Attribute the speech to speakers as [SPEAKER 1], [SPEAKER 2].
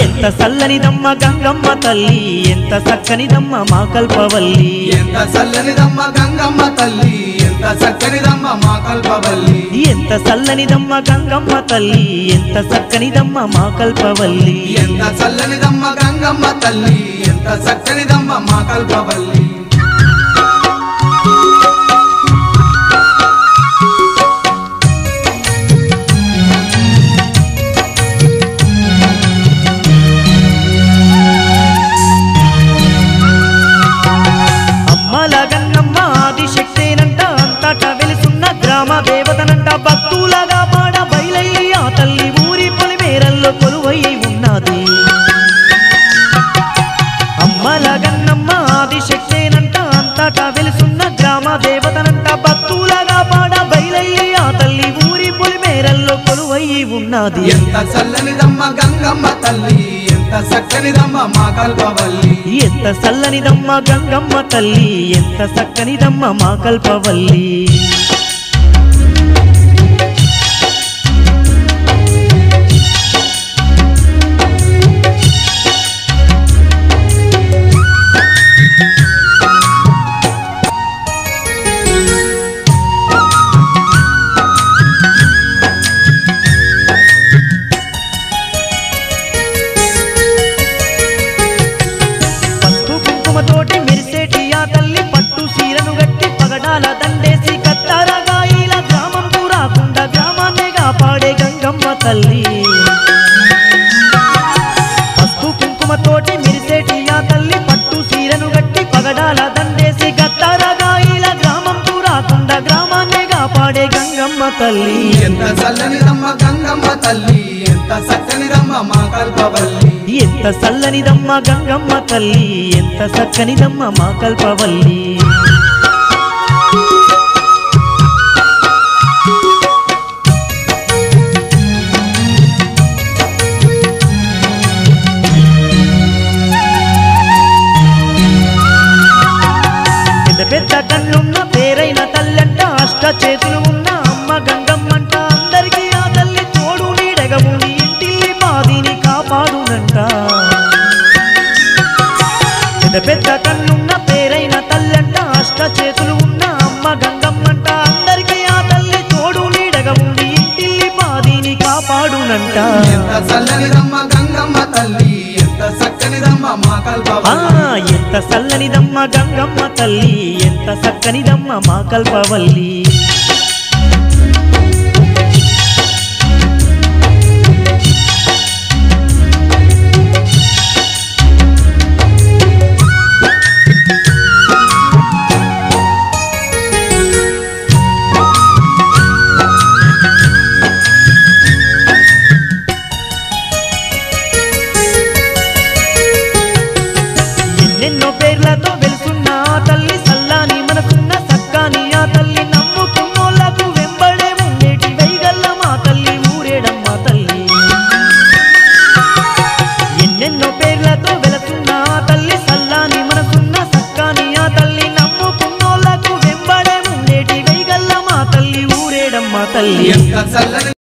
[SPEAKER 1] ఎంత చల్లనిదమ్మ గంగమ్మ తల్లి ఎంత చక్కనిదమ్మ మా కల్పవల్లి
[SPEAKER 2] ఎంత చల్లనిదమ్మ గంగమ్మ తల్లి ఎంత చక్కనిదమ్మ మా కల్పవల్లి
[SPEAKER 1] ఎంత చల్లనిదమ్మ గంగమ్మ తల్లి ఎంత చక్కనిదమ్మ మా కల్పవల్లి
[SPEAKER 2] ఎంత చల్లనిదమ్మ గంగమ్మ తల్లి ఎంత చక్కనిదమ్మ మా కల్పవల్లి
[SPEAKER 1] గ్రామ దేవతనంట భక్తులగా పాడ బయలయ్యి ఆ తల్లి ఊరి పొలిమేరల్లో కొలువై ఉన్నది అమ్మల గన్నమ్మ ఆదిశక్తేనంట అంతటా వెలుసున్న గ్రామ దేవతనంట భక్తులగా పాడ బయలయ్యి ఆ తల్లి ఊరి పొలిమేరల్లో కొలువై ఉన్నది
[SPEAKER 2] ఎంత చల్లనిదమ్మ గంగమ్మ తల్లి ఎంత చక్కనిదమ్మ మా కల్పవల్లి
[SPEAKER 1] ఎంత చల్లనిదమ్మ గంగమ్మ తల్లి ఎంత చక్కనిదమ్మ మా కల్పవల్లి తోటి మెరిసేటి ఆ తల్లి పట్టు సీరను గట్టి పగడాల దండేసి కత్తరగాయిల గ్రామం రాకుండా గ్రామాన్నే కాపాడే గంగమ్మ తల్లి పసుపు కుంకుమ తోటి మెరిసేటి ఆ తల్లి పట్టు సీరను గట్టి పగడాల దండేసి కత్తరగాయిల గ్రామం రాకుండా గ్రామాన్నే కాపాడే గంగమ్మ తల్లి
[SPEAKER 2] ఎంత చల్లనిదమ్మ గంగమ్మ తల్లి ఎంత చక్కనిదమ్మ మా కల్పవల్లి
[SPEAKER 1] ఎంత చల్లనిదమ్మ గంగమ్మ తల్లి ఎంత చక్కనిదమ్మ మా కల్పవల్లి పెద్ద పెద్ద కళ్ళున్న పేరైన తల్లంట అష్ట చేతులు ఉన్న అమ్మ గంగమ్మంట అందరికీ ఆ తల్లి తోడు నీడగా ఉండి ఇంటిల్లి మాదిని కాపాడునంట పెద్ద పెద్ద కళ్ళున్న పేరైన తల్లంట అష్ట చేతులు ఉన్న అమ్మ గంగమ్మంట అందరికీ ఆ తల్లి తోడు నీడగా ఉండి ఇంటిల్లి మాదిని కాపాడునంట
[SPEAKER 2] ఎంత చల్లనిదమ్మ గంగమ్మ తల్లి ఎంత చక్కనిదమ్మ మా కల్పవల్లి
[SPEAKER 1] ఎంత చల్లనిదమ్మ గంగమ్మ తల్లి ఎంత చక్కనిదమ్మ మా కల్పవల్లి ఎన్నెన్నో పేర్లతో వెలుసున్న ఆ తల్లి సల్లాని మనసున్న సక్కాని ఆ తల్లి నమ్ముకున్నోళ్లకు వెంబడే ఉండేటి వైగల్ల మా తల్లి ఊరేడమ్మ తల్లి ఎన్నెన్నో పేర్లతో వెలుసున్న ఆ తల్లి సల్లాని మనసున్న సక్కాని ఆ తల్లి నమ్ముకున్నోళ్లకు వెంబడే ఉండేటి వైగల్ల మా తల్లి ఊరేడమ్మ తల్లి
[SPEAKER 2] ఎంత చల్లని